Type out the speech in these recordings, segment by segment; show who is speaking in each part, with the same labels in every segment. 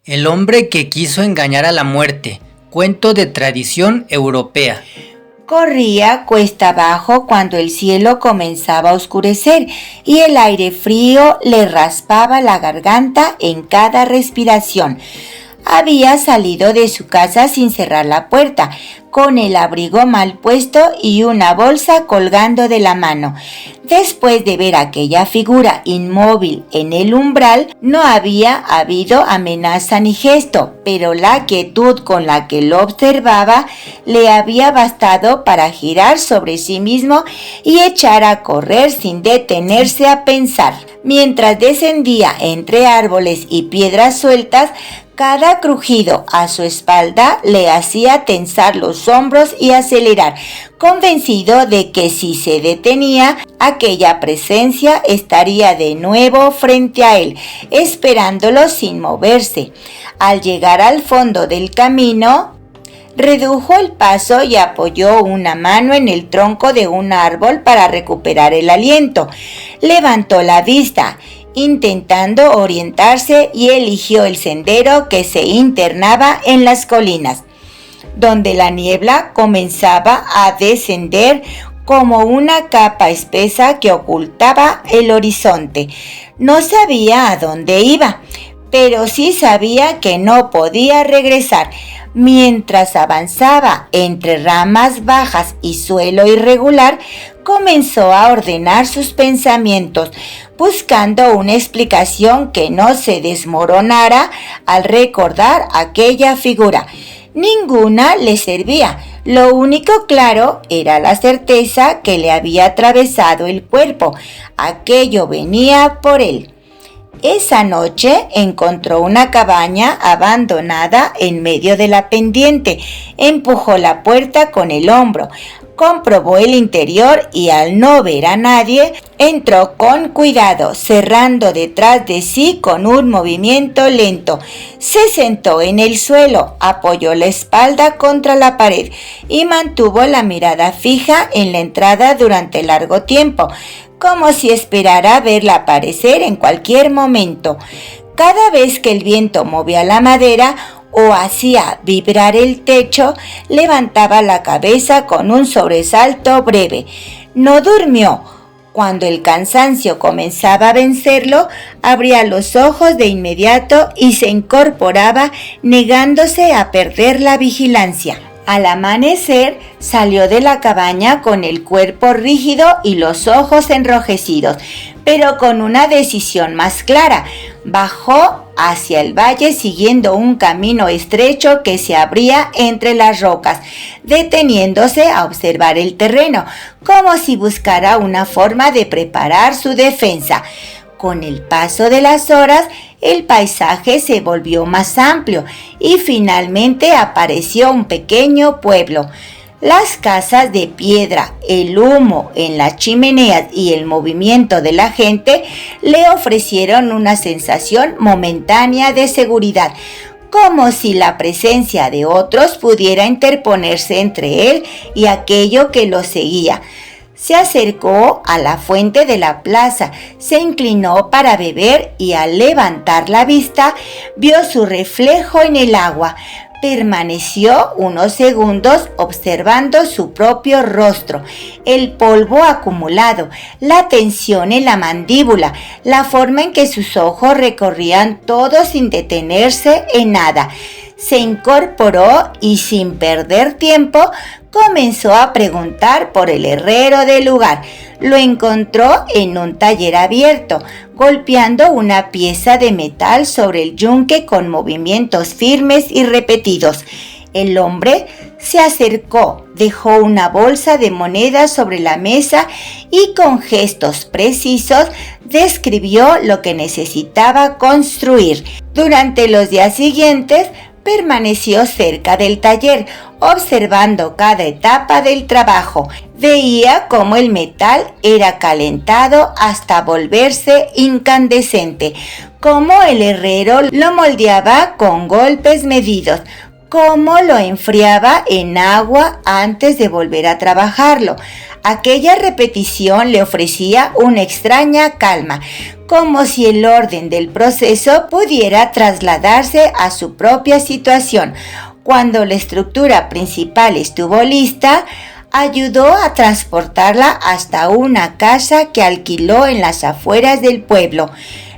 Speaker 1: El hombre que quiso engañar a la muerte, cuento de tradición europea.
Speaker 2: Corría cuesta abajo cuando el cielo comenzaba a oscurecer y el aire frío le raspaba la garganta en cada respiración. Había salido de su casa sin cerrar la puerta, con el abrigo mal puesto y una bolsa colgando de la mano. Después de ver aquella figura inmóvil en el umbral, no había habido amenaza ni gesto, pero la quietud con la que lo observaba le había bastado para girar sobre sí mismo y echar a correr sin detenerse a pensar. Mientras descendía entre árboles y piedras sueltas, cada crujido a su espalda le hacía tensar los hombros y acelerar, convencido de que si se detenía, aquella presencia estaría de nuevo frente a él, esperándolo sin moverse. Al llegar al fondo del camino, redujo el paso y apoyó una mano en el tronco de un árbol para recuperar el aliento. Levantó la vista, intentando orientarse, y eligió el sendero que se internaba en las colinas, donde la niebla comenzaba a descender como una capa espesa que ocultaba el horizonte. No sabía a dónde iba, pero sí sabía que no podía regresar. Mientras avanzaba entre ramas bajas y suelo irregular, comenzó a ordenar sus pensamientos, buscando una explicación que no se desmoronara al recordar aquella figura. Ninguna le servía. Lo único claro era la certeza que le había atravesado el cuerpo. Aquello venía por él. Esa noche encontró una cabaña abandonada en medio de la pendiente. Empujó la puerta con el hombro, comprobó el interior y, al no ver a nadie, entró con cuidado, cerrando detrás de sí con un movimiento lento. Se sentó en el suelo, apoyó la espalda contra la pared y mantuvo la mirada fija en la entrada durante largo tiempo, como si esperara verla aparecer en cualquier momento. Cada vez que el viento movía la madera o hacía vibrar el techo, levantaba la cabeza con un sobresalto breve. No durmió. Cuando el cansancio comenzaba a vencerlo, abría los ojos de inmediato y se incorporaba, negándose a perder la vigilancia. Al amanecer, salió de la cabaña con el cuerpo rígido y los ojos enrojecidos, pero con una decisión más clara. Bajó hacia el valle siguiendo un camino estrecho que se abría entre las rocas, deteniéndose a observar el terreno, como si buscara una forma de preparar su defensa. Con el paso de las horas, el paisaje se volvió más amplio y finalmente apareció un pequeño pueblo. Las casas de piedra, el humo en las chimeneas y el movimiento de la gente le ofrecieron una sensación momentánea de seguridad, como si la presencia de otros pudiera interponerse entre él y aquello que lo seguía. Se acercó a la fuente de la plaza, se inclinó para beber y, al levantar la vista, vio su reflejo en el agua. Permaneció unos segundos observando su propio rostro, el polvo acumulado, la tensión en la mandíbula, la forma en que sus ojos recorrían todo sin detenerse en nada. Se incorporó y, sin perder tiempo, comenzó a preguntar por el herrero del lugar. Lo encontró en un taller abierto, golpeando una pieza de metal sobre el yunque con movimientos firmes y repetidos. El hombre se acercó, dejó una bolsa de monedas sobre la mesa y, con gestos precisos, describió lo que necesitaba construir. Durante los días siguientes, permaneció cerca del taller, observando cada etapa del trabajo. Veía cómo el metal era calentado hasta volverse incandescente, cómo el herrero lo moldeaba con golpes medidos, cómo lo enfriaba en agua antes de volver a trabajarlo. Aquella repetición le ofrecía una extraña calma, como si el orden del proceso pudiera trasladarse a su propia situación. Cuando la estructura principal estuvo lista, ayudó a transportarla hasta una casa que alquiló en las afueras del pueblo.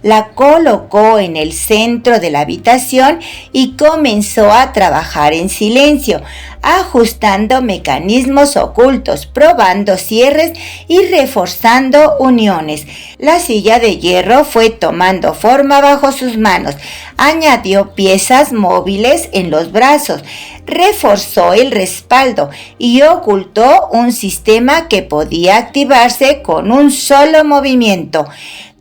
Speaker 2: La colocó en el centro de la habitación y comenzó a trabajar en silencio, ajustando mecanismos ocultos, probando cierres y reforzando uniones. La silla de hierro fue tomando forma bajo sus manos. Añadió piezas móviles en los brazos, reforzó el respaldo y ocultó un sistema que podía activarse con un solo movimiento.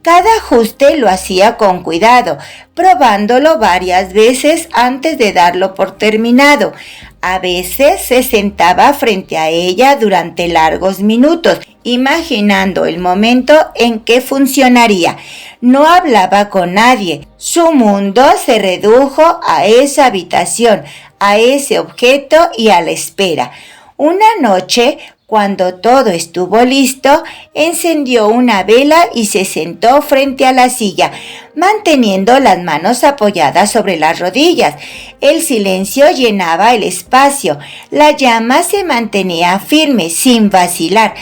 Speaker 2: Cada ajuste lo hacía con cuidado, probándolo varias veces antes de darlo por terminado. A veces se sentaba frente a ella durante largos minutos, imaginando el momento en que funcionaría. No hablaba con nadie. Su mundo se redujo a esa habitación, a ese objeto y a la espera. Una noche, cuando todo estuvo listo, encendió una vela y se sentó frente a la silla, manteniendo las manos apoyadas sobre las rodillas. El silencio llenaba el espacio. La llama se mantenía firme, sin vacilar.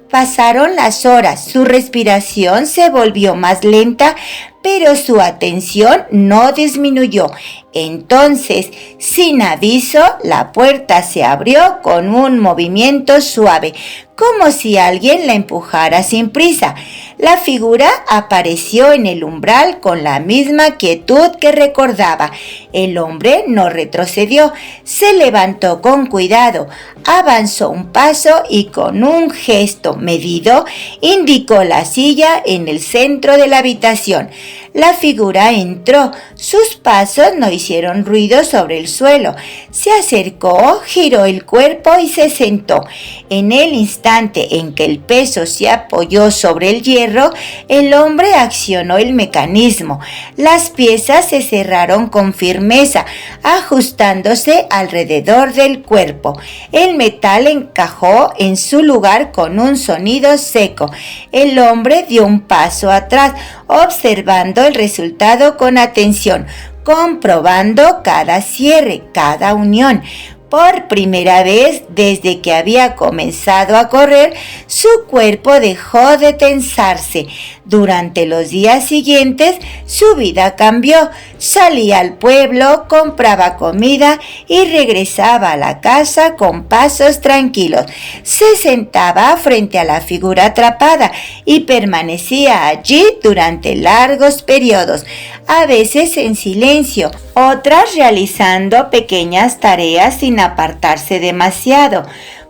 Speaker 2: Pasaron las horas, su respiración se volvió más lenta, pero su atención no disminuyó. Entonces, sin aviso, la puerta se abrió con un movimiento suave, como si alguien la empujara sin prisa. La figura apareció en el umbral con la misma quietud que recordaba. El hombre no retrocedió, se levantó con cuidado, avanzó un paso y con un gesto medido indicó la silla en el centro de la habitación. La figura entró, sus pasos no hicieron ruido sobre el suelo. Se acercó, giró el cuerpo y se sentó. En el instante en que el peso se apoyó sobre el hierro, el hombre accionó el mecanismo. Las piezas se cerraron con firmeza, ajustándose alrededor del cuerpo. El metal encajó en su lugar con un sonido seco. El hombre dio un paso atrás, observando el resultado con atención, comprobando cada cierre, cada unión. Por primera vez desde que había comenzado a correr, su cuerpo dejó de tensarse. Durante los días siguientes, su vida cambió. Salía al pueblo, compraba comida y regresaba a la casa con pasos tranquilos. Se sentaba frente a la figura atrapada y permanecía allí durante largos periodos, a veces en silencio, otras realizando pequeñas tareas sin apartarse demasiado.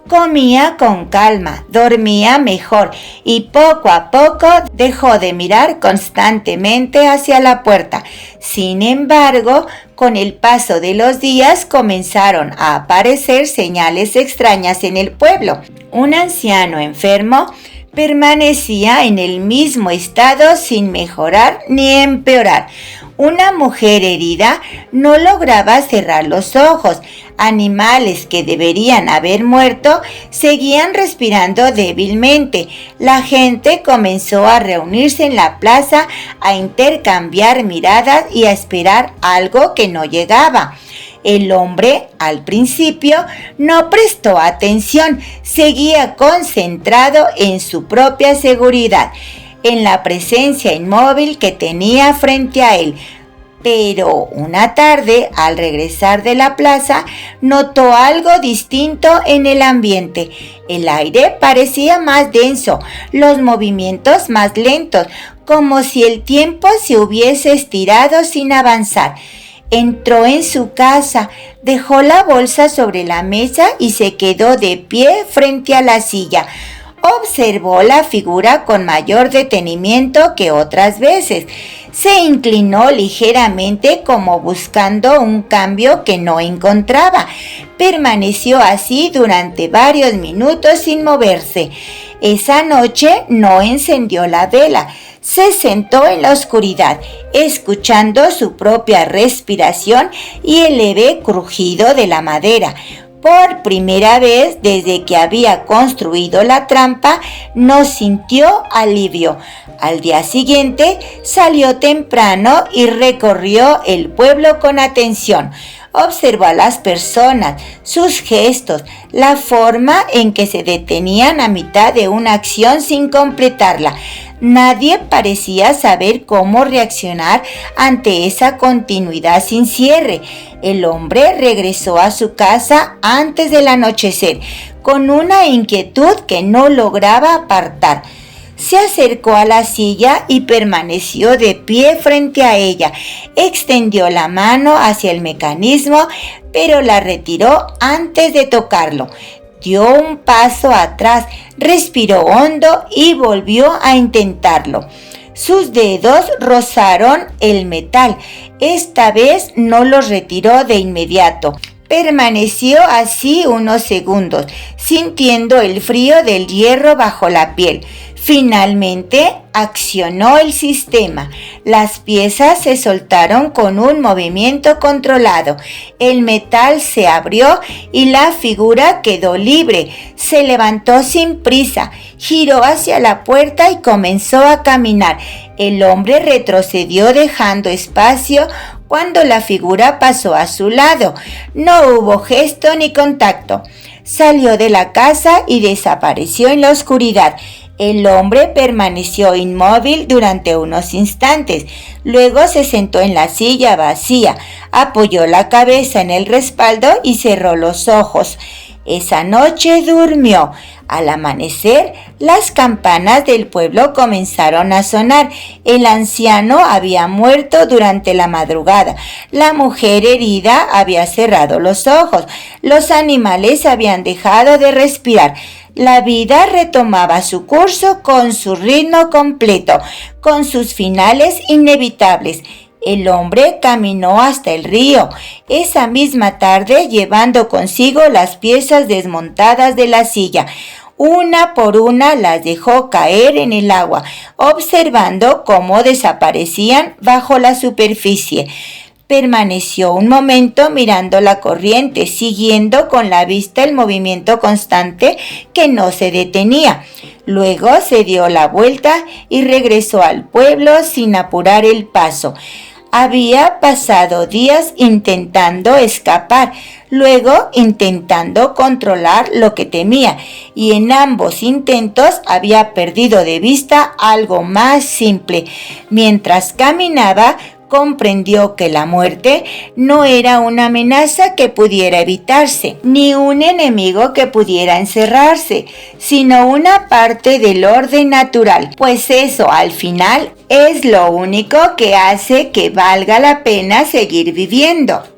Speaker 2: Comía con calma, dormía mejor y poco a poco dejó de mirar constantemente hacia la puerta. Sin embargo, con el paso de los días comenzaron a aparecer señales extrañas en el pueblo. Un anciano enfermo permanecía en el mismo estado sin mejorar ni empeorar. Una mujer herida no lograba cerrar los ojos. Animales que deberían haber muerto seguían respirando débilmente. La gente comenzó a reunirse en la plaza, a intercambiar miradas y a esperar algo que no llegaba. El hombre, al principio, no prestó atención, seguía concentrado en su propia seguridad, en la presencia inmóvil que tenía frente a él. Pero una tarde, al regresar de la plaza, notó algo distinto en el ambiente. El aire parecía más denso, los movimientos más lentos, como si el tiempo se hubiese estirado sin avanzar. Entró en su casa, dejó la bolsa sobre la mesa y se quedó de pie frente a la silla. Observó la figura con mayor detenimiento que otras veces. Se inclinó ligeramente como buscando un cambio que no encontraba. Permaneció así durante varios minutos sin moverse. Esa noche no encendió la vela. Se sentó en la oscuridad, escuchando su propia respiración y el leve crujido de la madera. Por primera vez desde que había construido la trampa, no sintió alivio. Al día siguiente salió temprano y recorrió el pueblo con atención. Observó a las personas, sus gestos, la forma en que se detenían a mitad de una acción sin completarla. Nadie parecía saber cómo reaccionar ante esa continuidad sin cierre. El hombre regresó a su casa antes del anochecer, con una inquietud que no lograba apartar. Se acercó a la silla y permaneció de pie frente a ella. Extendió la mano hacia el mecanismo, pero la retiró antes de tocarlo. Dio un paso atrás, respiró hondo y volvió a intentarlo. Sus dedos rozaron el metal. Esta vez no los retiró de inmediato. Permaneció así unos segundos, sintiendo el frío del hierro bajo la piel. Finalmente accionó el sistema. Las piezas se soltaron con un movimiento controlado. El metal se abrió y la figura quedó libre. Se levantó sin prisa, giró hacia la puerta y comenzó a caminar. El hombre retrocedió dejando espacio cuando la figura pasó a su lado. No hubo gesto ni contacto. Salió de la casa y desapareció en la oscuridad. El hombre permaneció inmóvil durante unos instantes. Luego se sentó en la silla vacía, apoyó la cabeza en el respaldo y cerró los ojos. Esa noche durmió. Al amanecer, las campanas del pueblo comenzaron a sonar. El anciano había muerto durante la madrugada. La mujer herida había cerrado los ojos. Los animales habían dejado de respirar. La vida retomaba su curso con su ritmo completo, con sus finales inevitables. El hombre caminó hasta el río, esa misma tarde llevando consigo las piezas desmontadas de la silla. Una por una las dejó caer en el agua, observando cómo desaparecían bajo la superficie. Permaneció un momento mirando la corriente, siguiendo con la vista el movimiento constante que no se detenía. Luego se dio la vuelta y regresó al pueblo sin apurar el paso. Había pasado días intentando escapar, luego intentando controlar lo que temía, y en ambos intentos había perdido de vista algo más simple. Mientras caminaba, comprendió que la muerte no era una amenaza que pudiera evitarse, ni un enemigo que pudiera encerrarse, sino una parte del orden natural, pues eso al final es lo único que hace que valga la pena seguir viviendo.